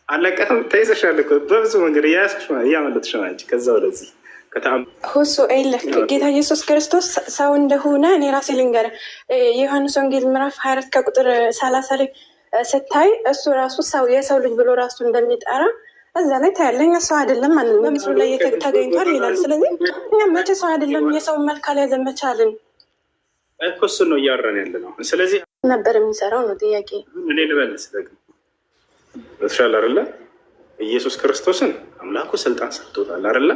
አለቀም ተይዘሻል እኮ በብዙ መንገድ እያመለጥሽ ነው አንቺ። ከዛ ወደዚህ ሁሱ ይለክ ጌታ ኢየሱስ ክርስቶስ ሰው እንደሆነ እኔ ራሴ ልንገር። የዮሐንስ ወንጌል ምዕራፍ 24 ከቁጥር 30 ላይ ስታይ እሱ ራሱ ሰው የሰው ልጅ ብሎ ራሱ እንደሚጠራ እዛ ላይ ታያለኝ። ሰው አይደለም ማለት በምስሉ ላይ ተገኝቷል ይላል። ስለዚህ እኛም መቼ ሰው አይደለም የሰውን መልክ አልያዘን መቻልን እኮ እሱን ነው እያወራን ያለ ነው። ስለዚህ ነበር የሚሰራው ነው ጥያቄ። እኔ ልበልስ ደግሞ በተሻለ አይደለ? ኢየሱስ ክርስቶስን አምላኩ ስልጣን ሰጥቶታል አይደለ?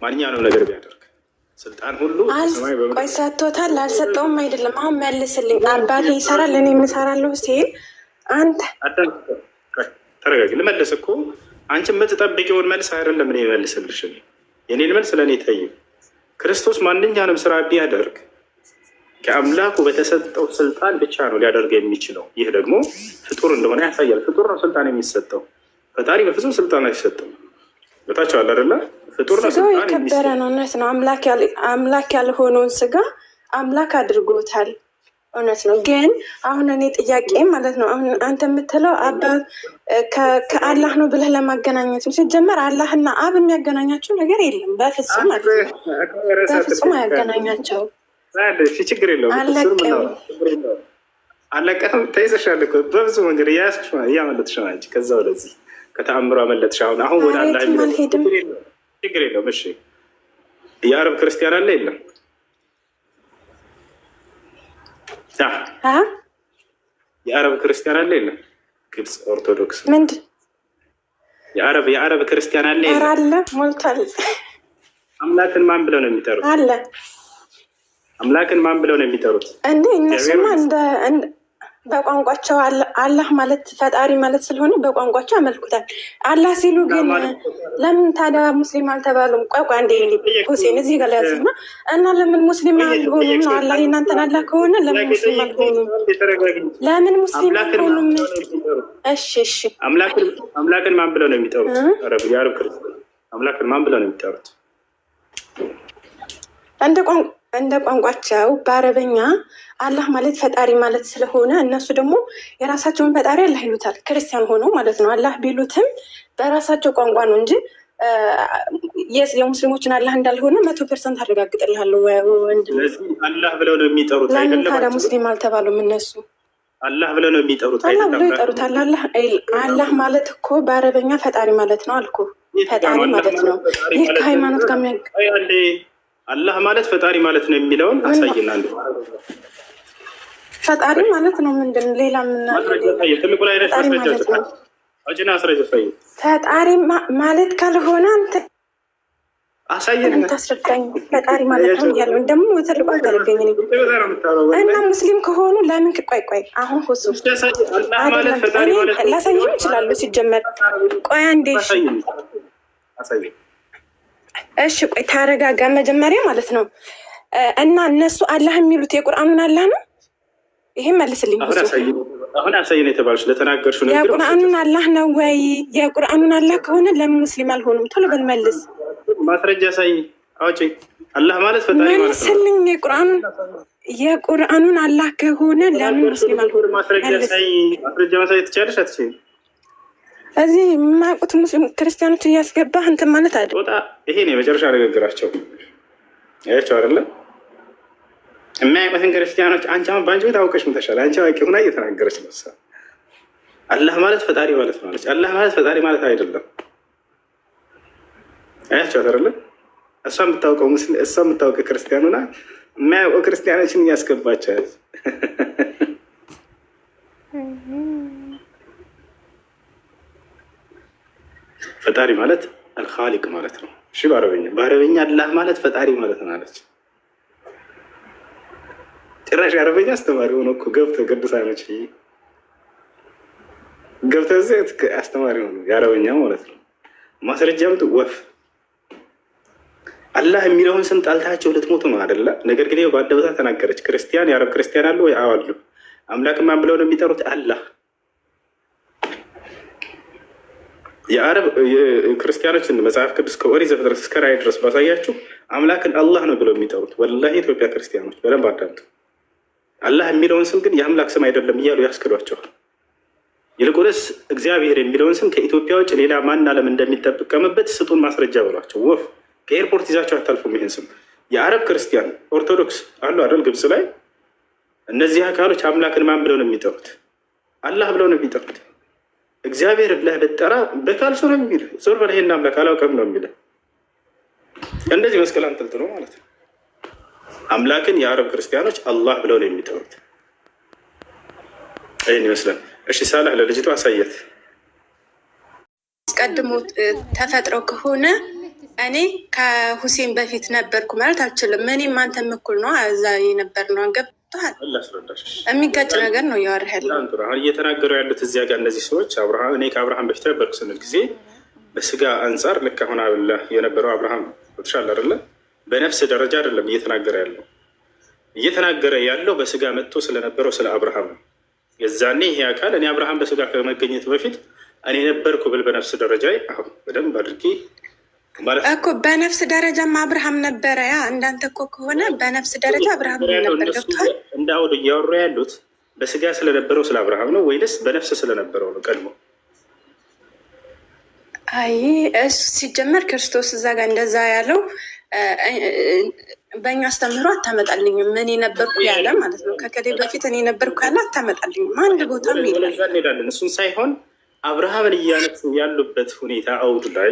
ማንኛውንም ነገር ቢያደርግ ስልጣን ሁሉ ቆይ ሰጥቶታል አልሰጠውም አይደለም። አሁን መልስልኝ። አባቴ ይሰራል እኔ የምሰራለሁ ሲል አንተ ተረጋጊ። ልመልስ እኮ አንቺ የምትጠብቂውን መልስ አይደለም እኔ መልስልሽ። የኔን መልስ ለእኔ ተይው። ክርስቶስ ማንኛውንም ስራ ቢያደርግ ከአምላኩ በተሰጠው ስልጣን ብቻ ነው ሊያደርግ የሚችለው። ይህ ደግሞ ፍጡር እንደሆነ ያሳያል። ፍጡር ነው ስልጣን የሚሰጠው፣ ፈጣሪ በፍጹም ስልጣን አይሰጠው። በታቸው አይደለ? ፍጡር ነው ስልጣን የከበረ ነው። እውነት ነው። አምላክ ያልሆነውን ስጋ አምላክ አድርጎታል። እውነት ነው። ግን አሁን እኔ ጥያቄ ማለት ነው አሁን አንተ የምትለው አባ ከአላህ ነው ብለህ ለማገናኘት ነው። ሲጀመር አላህና አብ የሚያገናኛቸው ነገር የለም። በፍጹም በፍጹም አያገናኛቸው። ችግር የለውም። አለቀም ተይዘሻል እኮ በብዙ መንገድ እያመለጥሽ ነው አንቺ። ከዛ ወደዚህ ከተአምሮ አመለጥሽ። አሁን ወደ አላህ ችግር የለውም። እሺ የአረብ ክርስቲያን አለ የለም? የአረብ ክርስቲያን አለ የለም? ግብፅ ኦርቶዶክስ ምንድን የአረብ ክርስቲያን አለ የለም? አለ ሞልቷል። አምላክን ማን ብለው ነው የሚጠሩት? አለ አምላክን ማን ብለው ነው የሚጠሩት? እንዴ እነሱማ በቋንቋቸው አላህ ማለት ፈጣሪ ማለት ስለሆነ በቋንቋቸው ያመልኩታል። አላህ ሲሉ ግን ለምን ታዲያ ሙስሊም አልተባሉም? ቋቋ እንዴ ሁሴን እዚህ ጋር ያዝና እና ለምን ሙስሊም አልሆኑም ነው? አላህ እናንተን አላህ ከሆነ ለምን ሙስሊም አልሆኑም? ለምን ሙስሊም አልሆኑም? እሺ እሺ አምላክን ማን ብለው ነው የሚጠሩት? የአረብ ክርስቲያን አምላክን ማን ብለው ነው የሚጠሩት? እንደ ቋንቋቸው በአረበኛ አላህ ማለት ፈጣሪ ማለት ስለሆነ እነሱ ደግሞ የራሳቸውን ፈጣሪ አላህ ይሉታል። ክርስቲያን ሆነው ማለት ነው። አላህ ቢሉትም በራሳቸው ቋንቋ ነው እንጂ የሙስሊሞችን አላህ እንዳልሆነ 100% አረጋግጥልሃለሁ። አላህ ብለው ነው የሚጠሩት። ለምን ታዲያ ሙስሊም አልተባሉም? እነሱ አላህ ብለው ነው የሚጠሩት። አላህ ብለው ይጠሩታል። አላህ ማለት እኮ በአረበኛ ፈጣሪ ማለት ነው አልኩ። ፈጣሪ ማለት ነው። ይህ ከሃይማኖት ጋር አላህ ማለት ፈጣሪ ማለት ነው የሚለውን አሳይና። ፈጣሪ ማለት ነው ምንድን ሌላ ትልቁ ላይ ፈጣሪ ማለት ካልሆነ አንተ አሳየን ታስረዳኝ። ፈጣሪ ማለት ነው ያለው ደግሞ ትልቁ አደረገኝ እና ሙስሊም ከሆኑ ለምን ቆይ አሁን ሁሱ ላሳይም ይችላሉ። ሲጀመር ቆይ አንዴ እሺ ቆይ ታረጋጋ መጀመሪያ ማለት ነው። እና እነሱ አላህ የሚሉት የቁርአኑን አላህ ነው። ይሄን መልስልኝ። አሁን አሳየን የተባልሽ ለተናገርሽ ነው። የቁርአኑን አላህ ነው ወይ? የቁርአኑን አላህ ከሆነ ለምን ሙስሊም አልሆኑም? ቶሎ በል መልስ። ማስረጃ ሳይ አውጪ። አላህ ማለት ፈጣሪ ማለት ነው። መልስልኝ። የቁርአኑን አላህ ከሆነ ለምን ሙስሊም አልሆኑም? ማስረጃ ማሳየት ትችያለሽ አትችይም? እዚህ የማያውቁት ሙስሊም ክርስቲያኖች እያስገባህ እንትን ማለት አለ። ይሄ ነው የመጨረሻ ንግግራቸው። ያቸው አይደለ የማያውቁትን ክርስቲያኖች አንቺ አሁን በአንቺ ቤት አውቀሽ ምተሻል። አንቺ አዋቂ ሆና እየተናገረች ነው። አላህ ማለት ፈጣሪ ማለት ነው አለች። አላህ ማለት ፈጣሪ ማለት አይደለም። ያቸው አይደለ እሷ የምታውቀው ክርስቲያን ሆና የማያውቀው ክርስቲያኖችን እያስገባቸው ፈጣሪ ማለት አልኻሊቅ ማለት ነው። እሺ በአረበኛ አላህ ማለት ፈጣሪ ማለት ነው አለች። ጭራሽ የአረበኛ አስተማሪ ሆኖ እኮ ገብተው ቅዱሳኖች ገብተው እዚህ አስተማሪ ሆኖ የአረበኛ ማለት ነው። ማስረጃም ወፍ አላህ የሚለውን ስም ጣልታቸው ልትሞቱ ነው አይደለ? ነገር ግን በአደባባይ ተናገረች። ክርስቲያን የአረብ ክርስቲያን አሉ ወይ? አዎ አሉ። አምላክ ማን ብለው ነው የሚጠሩት? አላህ። የአረብ ክርስቲያኖችን መጽሐፍ ቅዱስ ከኦሪት ዘፍጥረት እስከ ራዕይ ድረስ ባሳያችሁ አምላክን አላህ ነው ብለው የሚጠሩት። ወላሂ ኢትዮጵያ ክርስቲያኖች በደንብ አዳምጡ። አላህ የሚለውን ስም ግን የአምላክ ስም አይደለም እያሉ ያስክዷቸዋል። ይልቁንስ እግዚአብሔር የሚለውን ስም ከኢትዮጵያ ውጭ ሌላ ማን ዓለም እንደሚጠቀምበት ስጡን ማስረጃ በሏቸው። ወፍ ከኤርፖርት ይዛቸው አታልፉም። ይህን ስም የአረብ ክርስቲያን ኦርቶዶክስ አሉ አይደል ግብጽ ላይ። እነዚህ አካሎች አምላክን ማን ብለው ነው የሚጠሩት? አላህ ብለው ነው የሚጠሩት። እግዚአብሔር ብለህ ብትጠራ በካልሶ ነው የሚል ዞር በል ይሄን አምላክ አላውቅም ነው የሚል። እንደዚህ መስቀል አንጠልጥሎ ማለት ነው። አምላክን የአረብ ክርስቲያኖች አላህ ብለው ነው የሚጠሩት። ይህን ይመስላል። እሺ ሳላህ ለልጅቷ አሳየት። አስቀድሞ ተፈጥሮ ከሆነ እኔ ከሁሴን በፊት ነበርኩ ማለት አልችልም። እኔም አንተም እኩል ነው እዛ የነበር ነው። ገብቶሃል? የሚጋጭ ነገር ነው እያወራህ ያለው። አሁን እየተናገሩ ያሉት እዚያ ጋር እነዚህ ሰዎች እኔ ከአብርሃም በፊት ነበርኩ ስንል ጊዜ በስጋ አንጻር ልክ አሁን የነበረው አብርሃም ተሻለ አይደለ? በነፍስ ደረጃ አይደለም እየተናገረ ያለው። እየተናገረ ያለው በስጋ መጥቶ ስለነበረው ስለ አብርሃም ነው። የዛኔ ይሄ አካል እኔ አብርሃም በስጋ ከመገኘቱ በፊት እኔ ነበርኩ ብል በነፍስ ደረጃ አሁን በደንብ አድርጌ እኮ በነፍስ ደረጃም አብርሃም ነበረ። ያ እንዳንተ እኮ ከሆነ በነፍስ ደረጃ አብርሃም ነበር። ገብቷል? እንደ አሁን እያወሩ ያሉት በስጋ ስለነበረው ስለ አብርሃም ነው ወይንስ በነፍስ ስለነበረው ነው ቀድሞ? አይ እሱ ሲጀመር ክርስቶስ እዛ ጋር እንደዛ ያለው በእኛ አስተምህሮ አታመጣልኝም። እኔ ነበርኩ ያለ ማለት ነው። ከከሌ በፊት እኔ ነበርኩ ያለ አታመጣልኝም። አንድ ቦታ እንሄዳለን። እሱን ሳይሆን አብርሃምን እያነሱ ያሉበት ሁኔታ አውዱ ላይ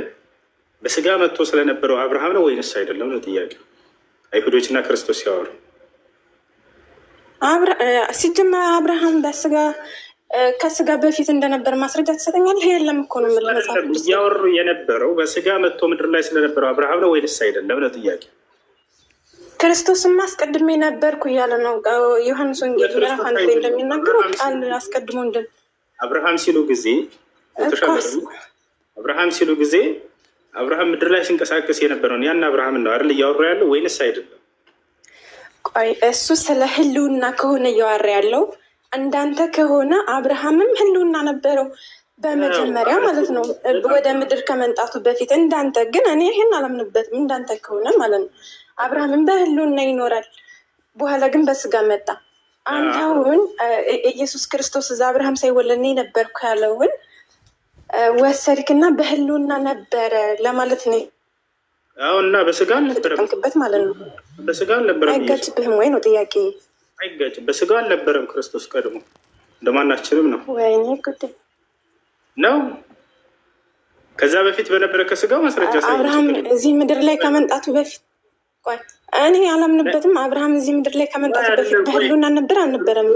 በስጋ መጥቶ ስለነበረው አብርሃም ነው ወይንስ አይደለም ነው ጥያቄ። አይሁዶች እና ክርስቶስ ሲያወሩ ሲጀመር አብርሃም በስጋ ከስጋ በፊት እንደነበር ማስረጃ ትሰጠኛለህ? የለም እኮ ነው መጽሐፍ እያወሩ የነበረው በስጋ መጥቶ ምድር ላይ ስለነበረው አብርሃም ነው ወይንስ አይደለም ነው ጥያቄ። ክርስቶስም አስቀድሜ ነበርኩ እያለ ነው ዮሐንስ ወንጌል ምዕራፍ 1 ላይ እንደሚናገረው ቃል አስቀድሞ አብርሃም ሲሉ ጊዜ አብርሃም ምድር ላይ ሲንቀሳቀስ የነበረውን ያን አብርሃም ነው አይደል እያወራ ያለው ወይንስ አይደለም? ቆይ እሱ ስለ ህልውና ከሆነ እያወራ ያለው እንዳንተ ከሆነ አብርሃምም ህልውና ነበረው በመጀመሪያ ማለት ነው ወደ ምድር ከመምጣቱ በፊት። እንዳንተ ግን እኔ ይህን አላምንበትም። እንዳንተ ከሆነ ማለት ነው አብርሃምም በህልውና ይኖራል፣ በኋላ ግን በስጋ መጣ። አንተ አሁን ኢየሱስ ክርስቶስ እዛ አብርሃም ሳይወለድ እኔ ነበርኩ ያለውን ወሰድክና በህልውና ነበረ ለማለት ነው። እና በስጋ አልነበረም ማለት ነው። በስጋ አልነበረም። አይጋጭብህም ወይ ነው ጥያቄ? አይጋጭም። በስጋ አልነበረም ክርስቶስ ቀድሞ እንደማናችንም ነው። ወይኔ ጉድ ነው። ከዛ በፊት በነበረ ከስጋው ማስረጃ አብርሃም እዚህ ምድር ላይ ከመምጣቱ በፊት ቆይ እኔ አላምንበትም። አብርሃም እዚህ ምድር ላይ ከመምጣቱ በፊት በህልውና ነበር አልነበረም?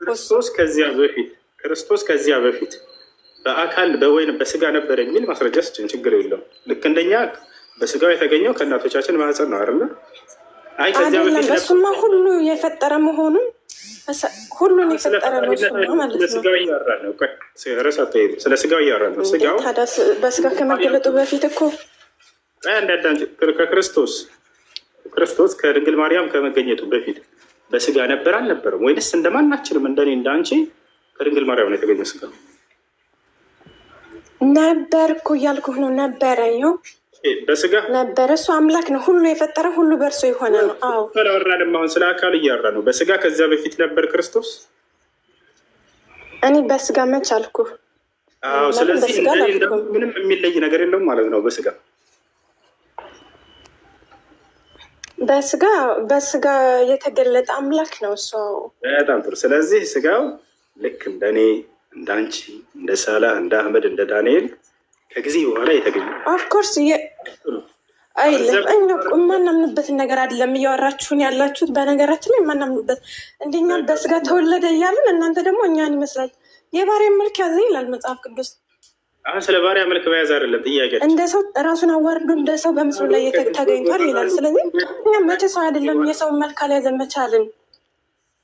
ክርስቶስ ከዚያ በፊት በአካል በወይን በስጋ ነበር የሚል ማስረጃ ስጭን፣ ችግር የለውም። ልክ እንደኛ በስጋው የተገኘው ከእናቶቻችን ማህፀን ነው አይደለ? አይ ከዚያ በፊት እሱማ ሁሉ የፈጠረ መሆኑን ሁሉን የፈጠረ ነው ማለት ነው። ስጋው እያወራ ነው። ስለ ስጋው እያወራ ነው። ስጋው በስጋ ከመገለጡ በፊት እኮ ክርስቶስ ከድንግል ማርያም ከመገኘቱ በፊት በስጋ ነበር አልነበረም? ወይንስ እንደማናችንም እንደኔ እንዳንቺ ከድንግል ማርያም ነው የተገኘ ስጋ? ነበር እኮ እያልኩህ ነው። ነበረ ይኸው በስጋ ነበረ። እሱ አምላክ ነው፣ ሁሉ የፈጠረ ሁሉ በእርሱ የሆነ ነው። አዎ አላወራንም። አሁን ስለ አካል እያወራ ነው። በስጋ ከዚያ በፊት ነበር ክርስቶስ። እኔ በስጋ መች አልኩህ? አዎ ስለዚህ ምንም የሚለይ ነገር የለውም ማለት ነው። በስጋ የተገለጠ አምላክ ነው እሱ። በጣም ጥሩ። ስለዚህ ስጋው ልክ እንደኔ እንዳንቺ እንደ ሳላ እንደ አህመድ እንደ ዳንኤል ከጊዜ በኋላ የተገኘ ኦፍኮርስ የማናምንበትን ነገር አይደለም እያወራችሁን ያላችሁት። በነገራችን ላይ የማናምንበት እንደኛ በስጋ ተወለደ እያልን እናንተ ደግሞ እኛን ይመስላል የባሪያ መልክ ያዘ ይላል መጽሐፍ ቅዱስ። አሁን ስለ ባሪያ መልክ መያዝ አይደለም ጥያቄ። እንደ ሰው ራሱን አዋርዶ እንደ ሰው በምስሉ ላይ ተገኝቷል ይላል። ስለዚህ እኛም መቼ ሰው አይደለም የሰውን መልክ አልያዘ መቻልን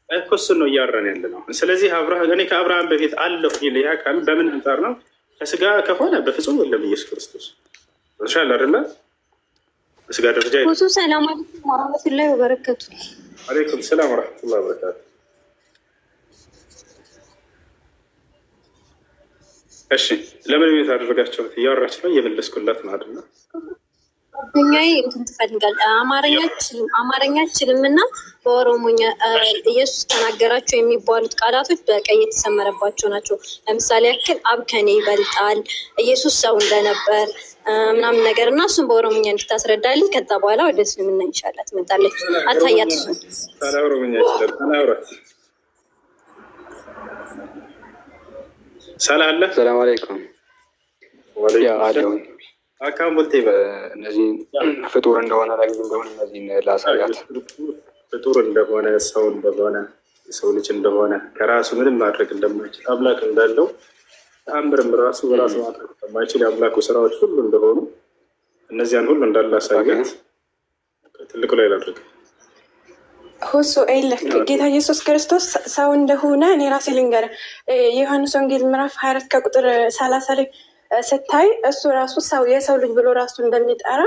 እኮ እሱን ነው እያወራን ያለ ነው። ስለዚህ እኔ ከአብርሃም በፊት አለሁ ይል ያ ቃል በምን አንጻር ነው? ከስጋ ከሆነ በፍጹም የለም ኢየሱስ ክርስቶስ ሻል አይደለ? በስጋ ደረጃ ብዙ ሰላም አለይኩም ወራህመቱላሂ ወበረካቱ። አለይኩም ሰላም ወራህመቱላሂ ወበረካቱ። እሺ ለምን ቤት አደረጋችሁት? እያወራች ነው እየመለስኩላት ነው አይደለ? ጓደኛዬ እንትን ትፈልጋል አማርኛ አችልም እና በኦሮሞኛ ኢየሱስ ተናገራቸው የሚባሉት ቃላቶች በቀይ የተሰመረባቸው ናቸው። ለምሳሌ ያክል አብ ከኔ ይበልጣል፣ ኢየሱስ ሰው እንደነበር ምናምን ነገር እና እሱን በኦሮሞኛ እንድታስረዳልኝ ከዛ በኋላ ወደ እስልምና ኢንሻአላህ ትመጣለች። አታያት እሱን ኦሮሞኛ ይችላል። ሰላም አለይኩም አካምቦልቴ እነዚህ ፍጡር እንደሆነ ለጊዜ እንደሆነ እነዚህን ላሳያት ፍጡር እንደሆነ ሰው እንደሆነ የሰው ልጅ እንደሆነ ከራሱ ምንም ማድረግ እንደማይችል አምላክ እንዳለው ተአምርም ራሱ በራሱ ማድረግ እንደማይችል የአምላኩ ስራዎች ሁሉ እንደሆኑ እነዚያን ሁሉ እንዳላሳያት ትልቁ ላይ ላድርግ። ሁሱ ኤልክ ጌታ ኢየሱስ ክርስቶስ ሰው እንደሆነ እኔ ራሴ ልንገር። የዮሐንስ ወንጌል ምዕራፍ 24 ከቁጥር 30 ላይ ስታይ እሱ ራሱ ሰው የሰው ልጅ ብሎ ራሱ እንደሚጠራ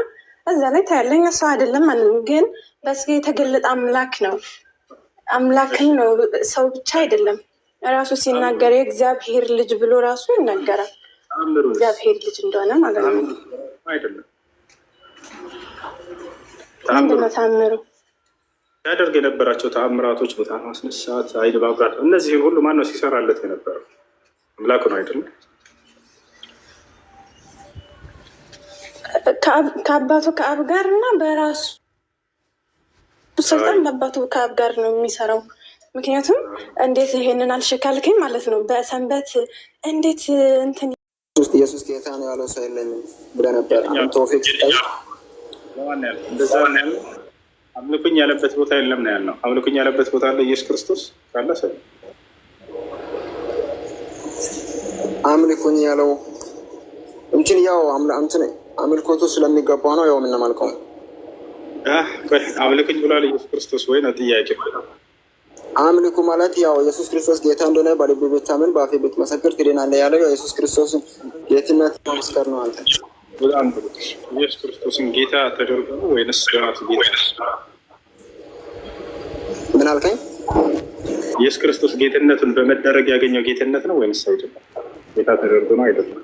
እዛ ላይ ታያለኝ። ሰው አይደለም ማለት ነው፣ ግን በስጋ የተገለጠ አምላክ ነው። አምላክም ነው፣ ሰው ብቻ አይደለም። ራሱ ሲናገር የእግዚአብሔር ልጅ ብሎ ራሱ ይናገራል። እግዚአብሔር ልጅ እንደሆነ ማለት ነው። ምንድነው ታምሩ? ያደርግ የነበራቸው ተአምራቶች፣ ሙታን ማስነሳት፣ አይን ማብራት፣ እነዚህን ሁሉ ማነው ሲሰራለት የነበረው? አምላኩ ነው አይደለም? ከአባቱ ከአብ ጋር እና በራሱ ስልጣን በአባቱ ከአብ ጋር ነው የሚሰራው። ምክንያቱም እንዴት ይሄንን አልሸካልከኝ ማለት ነው። በሰንበት እንዴት እንትን ኢየሱስ ጌታ ነው ያለው ሰው የለኝም ብለህ ነበር። ቶፊክ እንደዛ ነው ያለው። አምልኩኝ ያለበት ቦታ የለም ነው ያለው። አምልኩኝ ያለበት ቦታ አለ ኢየሱስ ክርስቶስ ካለ ሰው አምልኩኝ ያለው እንትን ያው አምልኮቱ ስለሚገባው ነው ያው የምንመልከው። አምልኩኝ ብሏል ኢየሱስ ክርስቶስ ወይ ነው ጥያቄ? አምልኩ ማለት ያው ኢየሱስ ክርስቶስ ጌታ እንደሆነ በልብ ብታምን በአፍ ብትመሰክር ትድናለህ ያለው ኢየሱስ ክርስቶስን ጌትነት መመስከር ነው። አንተ በጣም ጥሩ። ኢየሱስ ክርስቶስን ጌታ ተደርጎ ነው ወይንስ ራሱ ጌታ? ምን አልከኝ? ኢየሱስ ክርስቶስ ጌትነቱን በመደረግ ያገኘው ጌትነት ነው ወይንስ አይደለም? ጌታ ተደርጎ ነው አይደለም?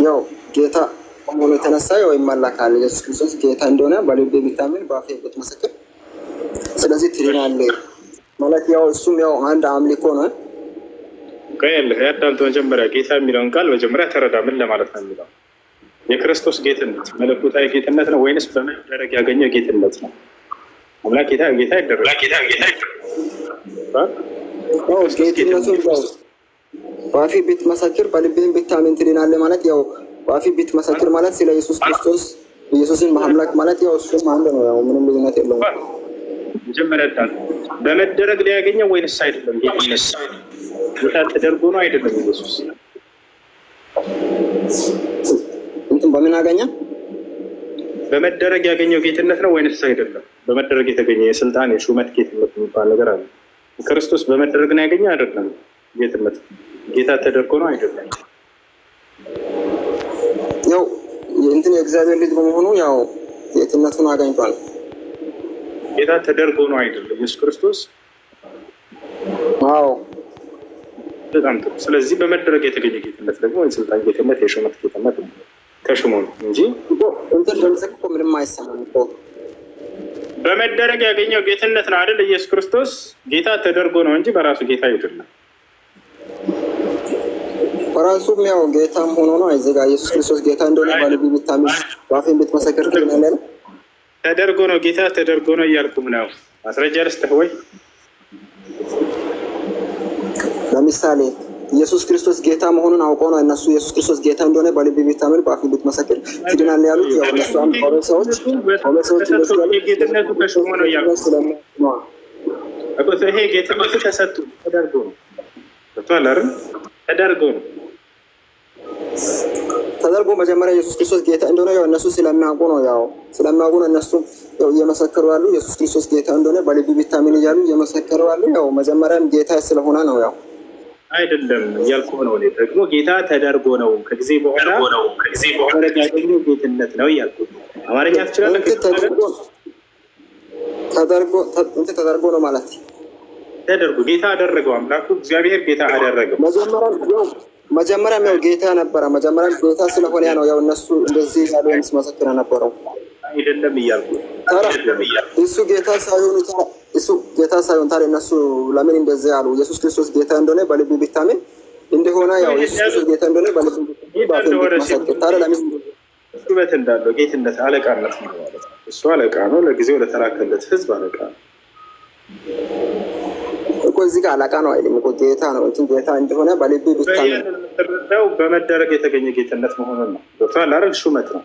ያው ጌታ ከመሆኑ የተነሳ ያው ይመለካል። ኢየሱስ ክርስቶስ ጌታ እንደሆነ በልብ ብታምን በአፍ ብትመሰክር ስለዚህ ትድናለህ ማለት ያው እሱም ያው አንድ አምልኮ ነው። ከየለ ያዳምጥ። መጀመሪያ ጌታ የሚለውን ቃል መጀመሪያ ተረዳ። ምን ለማለት ነው የሚለው? የክርስቶስ ጌትነት መለኮታዊ ጌትነት ነው ወይንስ በመደረግ ያገኘው ጌትነት ነው? አምላክ ጌታ ይደረጋል። ጌትነቱን በአፍ ብትመሰክር በልብህም ብታምን ትድናለህ ማለት ያው በአፍ ብትመሰክር ማለት ስለ ኢየሱስ ክርስቶስ ኢየሱስን ማምለክ ማለት ያው እሱም አንድ ነው። ያው ምንም ልዩነት የለውም። መጀመሪያ በመደረግ ላይ ያገኘው ወይንስ አይደለም? ጌታ ተደርጎ ነው አይደለም? ኢየሱስ በምን አገኘ? በመደረግ ያገኘው ጌትነት ነው ወይንስ አይደለም? በመደረግ የተገኘ የስልጣን የሹመት ጌትነት የሚባል ነገር አለ። ክርስቶስ በመደረግ ነው ያገኘው አይደለም? ጌትነት ጌታ ተደርጎ ነው አይደለም? ያው እንትን የእግዚአብሔር ልጅ በመሆኑ ያው ጌትነቱን አገኝቷል። ጌታ ተደርጎ ነው አይደለም? ኢየሱስ ክርስቶስ አዎ፣ በጣም ጥሩ። ስለዚህ በመደረግ የተገኘ ጌትነት ደግሞ የስልጣን ጌትነት የሹመት ጌትነት ተሹሞ ነው እንጂ እንትን ድምፅህ እኮ ምንም አይሰማም እኮ። በመደረግ ያገኘው ጌትነት ነው አይደል? ኢየሱስ ክርስቶስ ጌታ ተደርጎ ነው እንጂ በራሱ ጌታ አይደለም። በራሱም ያው ጌታም ሆኖ ነው አይዘጋ። ኢየሱስ ክርስቶስ ጌታ እንደሆነ በልብ ብታምን በአፍህ ብትመሰክር ትድናለህ። ተደርጎ ነው ጌታ ተደርጎ ነው እያልኩም ነው። ማስረጃ ልስጥህ ወይ? ለምሳሌ ኢየሱስ ክርስቶስ ጌታ መሆኑን አውቀው ነው እነሱ ኢየሱስ ክርስቶስ ጌታ እንደሆነ በልብ ብታምን በአፍህ ብትመሰክር ትድናለህ ያሉት። ያው እነሱ ሰዎች ጌትነቱ ተሾሞ ነው እያልኩ ይሄ ጌትነቱ ተሰጡ ተደርጎ ነው አይደል? ተደርጎ መጀመሪያ ኢየሱስ ክርስቶስ ጌታ እንደሆነ ያው እነሱ ስለሚያውቁ ነው እነሱ ያው እየመሰከሩ ያሉ ኢየሱስ ክርስቶስ ጌታ እንደሆነ በልብ ብታምን እያሉ እየመሰከሩ ያሉ። ያው መጀመሪያም ጌታ ስለሆነ ነው ያው አይደለም እያልኩ ነው። እኔ ደግሞ ጌታ ተደርጎ ነው ከጊዜ በኋላ ያገኘው ጌትነት ነው እያልኩ ነው። አማርኛ ትችላለህ? ተደርጎ ነው ማለት ተደርጎ ጌታ አደረገው። አምላኩ እግዚአብሔር ጌታ አደረገው። መጀመሪያም ያው ጌታ ነበረ። መጀመሪያም ጌታ ስለሆነ ነው ያው እነሱ እንደዚህ ያሉ መስመሰክረ ነበረው አይደለም እያልኩ እሱ ጌታ ሳይሆን ታዲያ እነሱ ለምን እንደዚህ ያሉ? ኢየሱስ ክርስቶስ ጌታ እንደሆነ በልብ ቢታመን እንደሆነ ያው ኢየሱስ ክርስቶስ ጌታ እንደሆነ በልብ ቢመሰክር ታዲያ ለምን ውበት እንዳለው ጌትነት አለቃነት ነው ማለት ነው። እሱ አለቃ ነው፣ ለጊዜው ለተላከለት ህዝብ አለቃ ነው እኮ። እዚህ ጋር አለቃ ነው አይደለም እኮ ጌታ ነው። እንትን ጌታ እንደሆነ በልብ ቢታመን በመደረግ የተገኘ ጌትነት መሆኑን ነው። ዶክተር ላረግ ሹመት ነው